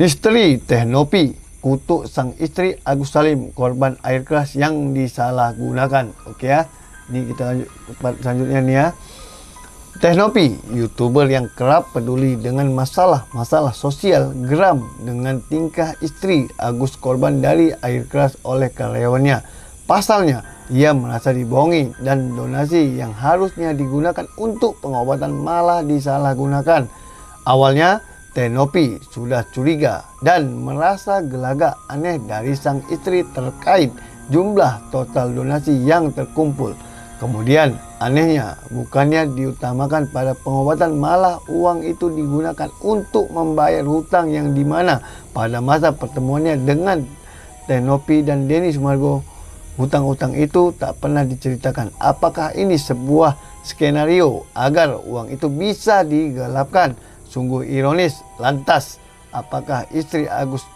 Misteri Teh Nopi kutuk sang isteri Agus Salim korban air keras yang disalahgunakan. Okey ya. Ni kita lanjut part selanjutnya ni ya. Teh Nopi, YouTuber yang kerap peduli dengan masalah sosial, geram dengan tingkah isteri Agus korban dari air keras oleh karyawannya. Pasalnya, ia merasa dibohongi dan donasi yang harusnya digunakan untuk pengobatan malah disalahgunakan. Awalnya, Teh Nopi sudah curiga dan merasa gelagak aneh dari sang istri terkait jumlah total donasi yang terkumpul. Kemudian anehnya bukannya diutamakan pada pengobatan, malah uang itu digunakan untuk membayar hutang yang dimana pada masa pertemuannya dengan Teh Nopi dan Denny Sumargo, hutang-hutang itu tak pernah diceritakan. Apakah ini sebuah skenario agar uang itu bisa digelapkan? Sungguh ironis. Lantas, apakah istri Agus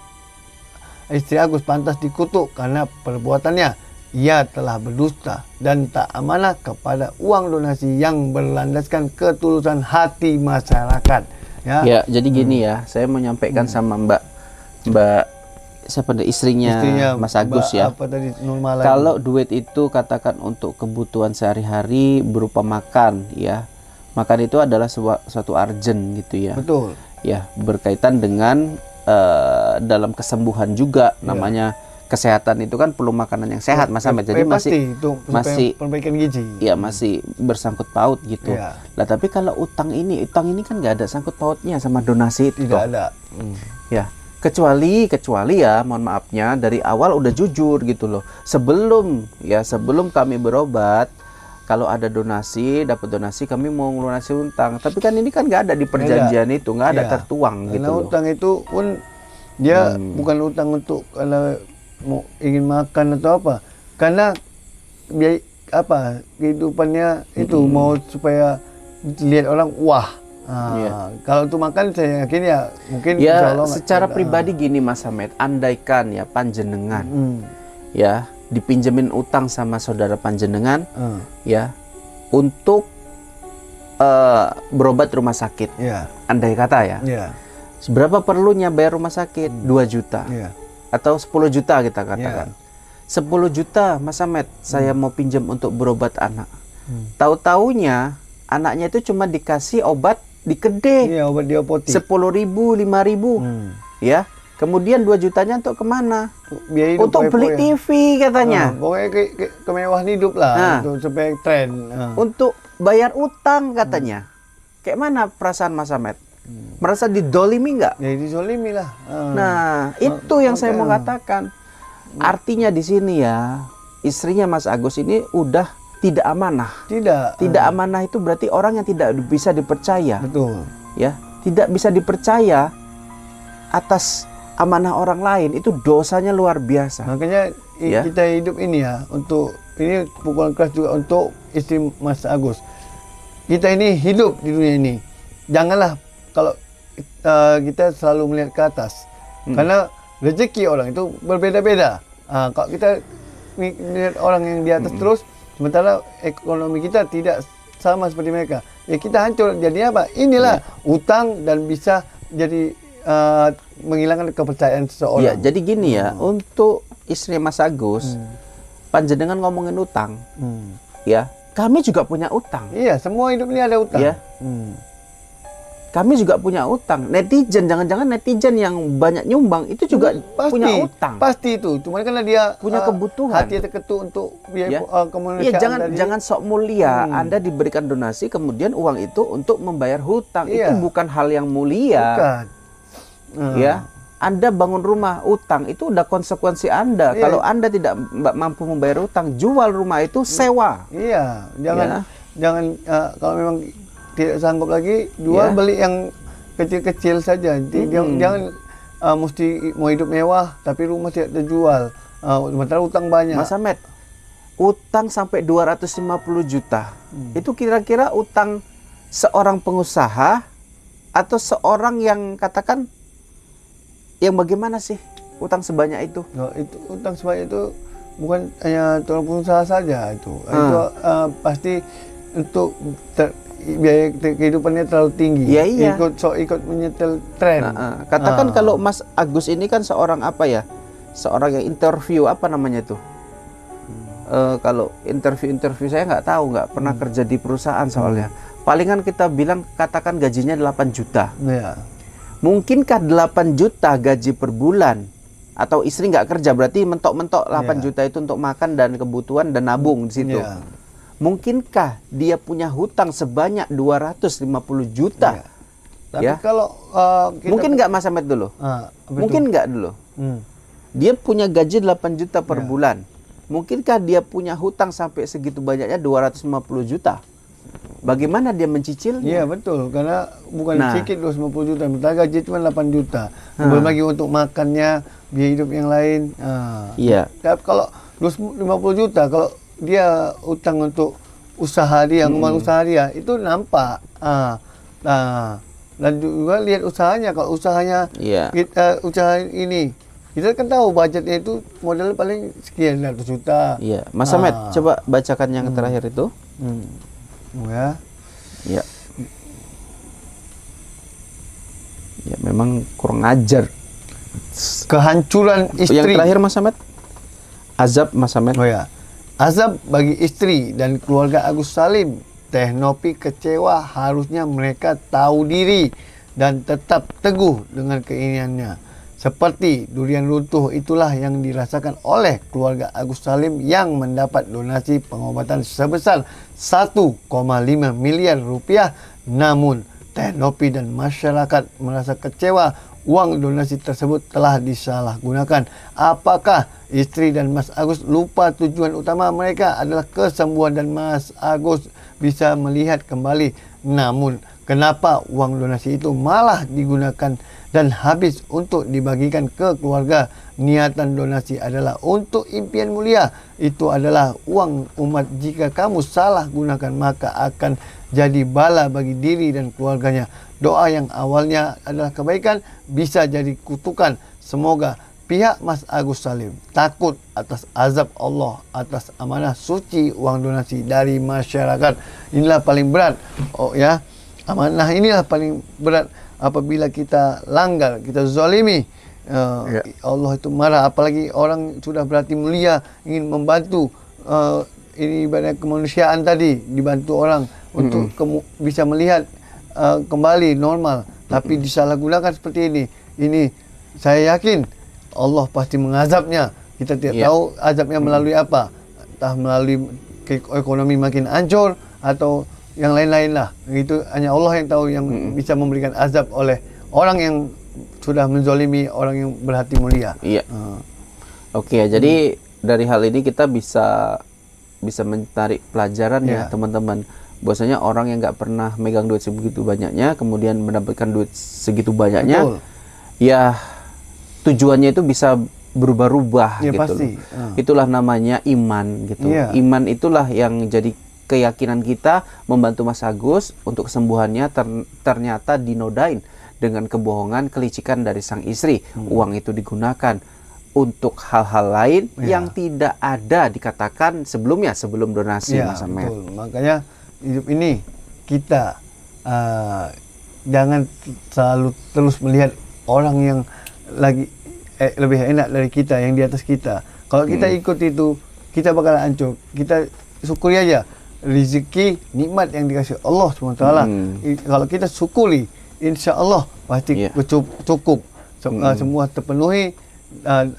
pantas dikutuk karena perbuatannya? Ia telah berdusta dan tak amanah kepada uang donasi yang berlandaskan ketulusan hati masyarakat. Ya, jadi gini ya, saya mau nyampaikan sama Mbak siapa istrinya Mas Agus ya. Apa tadi, Nurmala. Kalau duit itu katakan untuk kebutuhan sehari-hari berupa makan ya. Makan itu adalah suatu urgent gitu ya. Betul. Ya, berkaitan dengan dalam kesembuhan juga namanya. Kesehatan itu kan perlu makanan yang sehat, Mas Ahmed. Jadi masih perbaikan gizi. Ya, masih bersangkut paut gitu. Ya. Lah tapi kalau utang ini kan nggak ada sangkut pautnya sama donasi itu. Tidak ada. Ya, kecuali ya, mohon maafnya, dari awal udah jujur gitu loh. Sebelum kami berobat, kalau ada dapat donasi kami mau ngelunasi utang. Tapi kan ini kan nggak ada di perjanjian itu, nggak ada tertuang gitu loh. Utang itu pun dia bukan utang untuk kalau mau ingin makan atau apa, karena biaya kehidupannya itu mau supaya lihat orang wah. Kalau untuk makan saya yakin ya mungkin ya secara pribadi gini Mas Ahmed, andaikan ya panjenengan ya dipinjemin utang sama saudara panjenengan ya untuk berobat rumah sakit, andai kata ya, seberapa perlunya bayar rumah sakit? 2 juta atau 10 juta kita katakan. 10 juta Mas Ahmed saya mau pinjam untuk berobat anak. Tahu-taunya anaknya itu cuma dikasih obat di kedai. Obat di apotek. 10.000, 5.000. Ya. Kemudian 2 jutanya untuk kemana? Biaya hidup, untuk beli TV katanya. Pokoknya kemewahan hidup lah, untuk supaya tren. Untuk bayar utang katanya. Kayak mana perasaan Mas Ahmed? Merasa didolimi nggak? Ya didolimi lah. Nah, itu yang saya mau katakan. Artinya di sini ya, istrinya Mas Agus ini udah tidak amanah. Tidak amanah itu berarti orang yang tidak bisa dipercaya. Betul. Ya, tidak bisa dipercaya atas amanah orang lain, itu dosanya luar biasa. Makanya kita hidup ini ya, ini pukulan keras juga untuk istri Mas Agus. Kita ini hidup di dunia ini. Janganlah kalau kita selalu melihat ke atas, karena rezeki orang itu berbeda-beda. Kalau kita melihat orang yang di atas terus, sementara ekonomi kita tidak sama seperti mereka, ya kita hancur. Jadi apa? Inilah utang dan bisa jadi menghilangkan kepercayaan seseorang. Ya, jadi gini ya, untuk istri Mas Agus, panjenengan ngomongin utang, ya, kami juga punya utang. Iya, semua hidup ini ada utang. Ya. Kami juga punya utang. Netizen, jangan-jangan netizen yang banyak nyumbang itu juga punya utang. Pasti itu. Cuma karena dia punya kebutuhan. Hati terketuk untuk biaya kemanusiaan. Iya, jangan sok mulia. Anda diberikan donasi, kemudian uang itu untuk membayar hutang. Itu bukan hal yang mulia. Bukan. Ya, Anda bangun rumah utang, itu udah konsekuensi Anda. Kalau Anda tidak mampu membayar utang, jual rumah itu, sewa. Iya, jangan kalau memang tidak sanggup lagi, beli yang kecil-kecil saja. Jangan mesti mau hidup mewah tapi rumah tidak terjual. Sementara utang banyak. Mas Ahmed, utang sampai 250 juta. Itu kira-kira utang seorang pengusaha atau seorang yang katakan yang bagaimana sih utang sebanyak itu? Itu utang sebanyak itu bukan hanya seorang pengusaha saja itu. Itu pasti untuk biaya kehidupannya terlalu tinggi. Iya, iya. Ikut menyetel tren. Katakan kalau Mas Agus ini kan seorang apa ya? Seorang yang interview, apa namanya tuh? Kalau interview saya nggak tahu, nggak pernah kerja di perusahaan soalnya. Palingan kita bilang katakan gajinya 8 juta. Ya. Mungkinkah 8 juta gaji per bulan? Atau istri nggak kerja, berarti mentok-mentok 8 juta itu untuk makan dan kebutuhan dan nabung di situ. Ya. Mungkinkah dia punya hutang sebanyak 250 juta? Ya. Tapi kalau mungkin nggak Mas Ahmed dulu? Mungkin nggak dulu? Dia punya gaji 8 juta per bulan. Mungkinkah dia punya hutang sampai segitu banyaknya 250 juta? Bagaimana dia mencicilnya? Iya betul, karena bukan sedikit 250 juta, minta gaji cuma 8 juta. Belum lagi untuk makannya, biaya hidup yang lain. Iya. Kalau 250 juta, kalau dia utang untuk usaha dia, ngembang usaha dia, itu nampak. Dan juga lihat usahanya, kalau usahanya usaha ini, kita kan tahu budgetnya itu modal paling sekian 100 juta. Iya, Mas Ahmed, coba bacakan yang terakhir itu. Ya. Ya. Ya, memang kurang ajar. Kehancuran istri. Yang terakhir Mas Ahmed. Azab Mas Ahmed. Oh ya. Azab bagi istri dan keluarga Agus Salim. Teh Nopi kecewa, harusnya mereka tahu diri dan tetap teguh dengan keinginannya. Seperti durian runtuh itulah yang dirasakan oleh keluarga Agus Salim yang mendapat donasi pengobatan sebesar 1,5 miliar rupiah. Namun Teh Nopi dan masyarakat merasa kecewa uang donasi tersebut telah disalahgunakan. Apakah istri dan Mas Agus lupa tujuan utama mereka adalah kesembuhan dan Mas Agus bisa melihat kembali? Namun kenapa uang donasi itu malah digunakan dan habis untuk dibagikan ke keluarga? Niatan donasi adalah untuk impian mulia. Itu adalah uang umat. Jika kamu salah gunakan, maka akan jadi bala bagi diri dan keluarganya. Doa yang awalnya adalah kebaikan bisa jadi kutukan. Semoga pihak Mas Agus Salim takut atas azab Allah atas amanah suci uang donasi dari masyarakat. Inilah paling berat. Amanah inilah paling berat. Apabila kita langgar, kita zalimi, Allah itu marah. Apalagi orang sudah berhati mulia ingin membantu, ini ibadah kemanusiaan tadi, dibantu orang untuk bisa melihat kembali normal, tapi disalahgunakan seperti ini. Ini saya yakin Allah pasti mengazabnya. Kita tidak tahu azabnya melalui apa, entah melalui ekonomi makin hancur atau yang lain-lain lah. Itu hanya Allah yang tahu, yang bisa memberikan azab oleh orang yang sudah menzolimi orang yang berhati mulia. Iya. Oke, jadi dari hal ini kita bisa menarik pelajaran ya teman-teman. Bahwasanya orang yang nggak pernah megang duit sebegitu banyaknya, kemudian mendapatkan duit segitu banyaknya, ya tujuannya itu bisa berubah-ubah gitu. Pasti. Itulah namanya iman gitu. Iman itulah yang jadi keyakinan kita membantu Mas Agus untuk kesembuhannya. Ternyata dinodain dengan kebohongan, kelicikan dari sang istri. Uang itu digunakan untuk hal-hal lain yang tidak ada dikatakan sebelumnya, sebelum donasi. Mas Ahmed. Betul. Makanya hidup ini kita jangan selalu terus melihat orang yang lagi lebih enak dari kita, yang di atas kita. Kalau kita ikut itu, kita bakal hancur. Kita syukuri aja rezeki, nikmat yang dikasih Allah SWT. Kalau kita syukuri, insya Allah pasti cukup. Semua terpenuhi.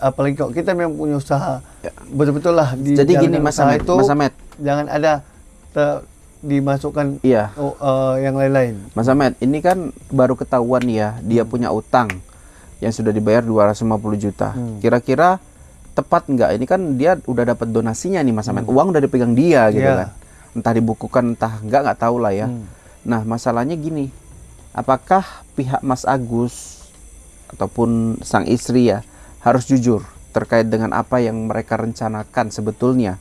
Apalagi kalau kita memang punya usaha, betul-betul lah di jadi gini Mas Ahmed, jangan ada dimasukkan yang lain-lain. Mas Ahmed, ini kan baru ketahuan ya, dia punya utang yang sudah dibayar 250 juta. Kira-kira tepat nggak? Ini kan dia udah dapat donasinya nih Mas Ahmed. Uang udah dipegang dia gitu kan. Entah dibukukan, entah nggak tahu lah ya. Nah, masalahnya gini, apakah pihak Mas Agus ataupun sang istri ya harus jujur terkait dengan apa yang mereka rencanakan sebetulnya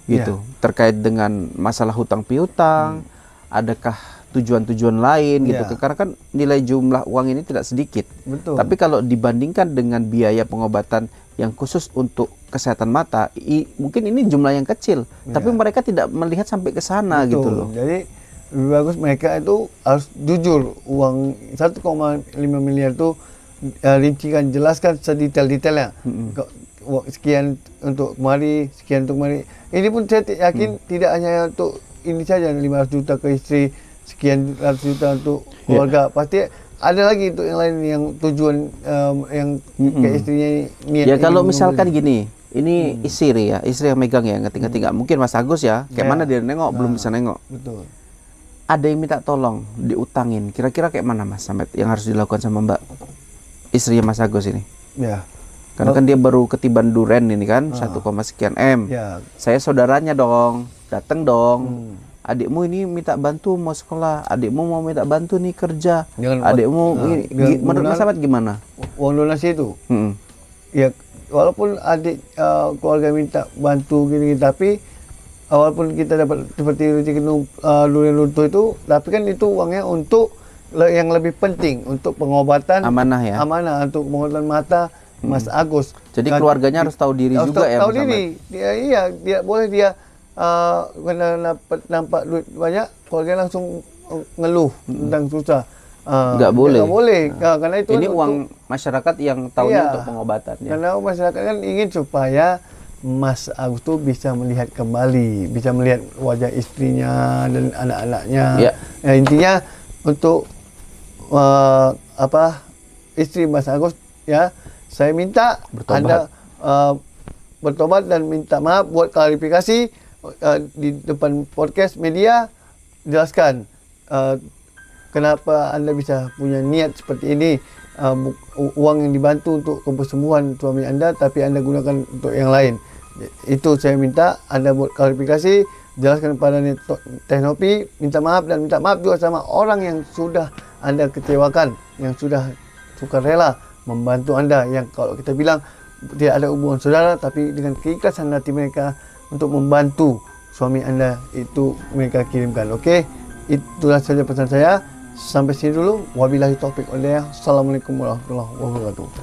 gitu, terkait dengan masalah hutang piutang, adakah tujuan-tujuan lain gitu, karena kan nilai jumlah uang ini tidak sedikit. Betul. Tapi kalau dibandingkan dengan biaya pengobatan yang khusus untuk kesehatan mata, mungkin ini jumlah yang kecil, tapi mereka tidak melihat sampai ke sana gitu loh. Jadi lebih bagus mereka itu harus jujur. Uang 1,5 miliar itu rincikan, jelaskan sedetail-detailnya. Sekian untuk kemari, sekian untuk kemari. Ini pun saya yakin tidak hanya untuk ini saja, 500 juta ke isteri, sekian ratus juta untuk keluarga. Pasti ada lagi untuk yang lain yang tujuan yang ke istrinya niat. Ya kalau misalkan gini, ini istri ya, istri yang megang ya, nggak mungkin Mas Agus ya. Kayak mana dia nengok, belum bisa nengok. Betul. Ada yang minta tolong diutangin. Kira-kira kayak mana Mas Samet yang harus dilakukan sama Mbak istrinya Mas Agus ini? Ya. Karena kan dia baru ketiban duren ini kan, 1, sekian M. Ya. Saya saudaranya dong, datang dong. Adikmu ini minta bantu mau sekolah, adikmu mau minta bantu nih kerja. Adikmu menurut Mas Samet gimana? Uang donasi itu? Ya, walaupun adik keluarga minta bantu gini, tapi walaupun kita dapat seperti rezeki durian runtuh itu, tapi kan itu uangnya untuk yang lebih penting, untuk pengobatan. Amanah ya? Amanah, untuk pengobatan mata Mas Agus. Jadi keluarganya harus tahu diri juga ya. Tahu diri. Dia boleh dia kena nampak duit banyak, keluarga langsung ngeluh tentang susah. Nggak boleh. Nggak boleh. Karena itu ini uang masyarakat yang tahunya untuk pengobatan. Ya. Karena masyarakat kan ingin supaya Mas Agus tuh bisa melihat kembali, bisa melihat wajah istrinya dan anak-anaknya. Ya. Intinya untuk istri Mas Agus ya. Saya minta Anda bertobat dan minta maaf, buat klarifikasi di depan podcast media, jelaskan kenapa Anda bisa punya niat seperti ini, uang yang dibantu untuk kesembuhan suami Anda tapi Anda gunakan untuk yang lain. Itu saya minta Anda buat klarifikasi, jelaskan kepada Teh Nopi, minta maaf dan minta maaf juga sama orang yang sudah Anda kecewakan, yang sudah sukarela membantu Anda, yang kalau kita bilang tidak ada hubungan saudara, tapi dengan keikhlasan hati mereka untuk membantu suami Anda itu mereka kirimkan. Okey, itulah saja pesan saya. Sampai sini dulu. Wabillahi taufik wal hidayah. Assalamualaikum warahmatullahi wabarakatuh.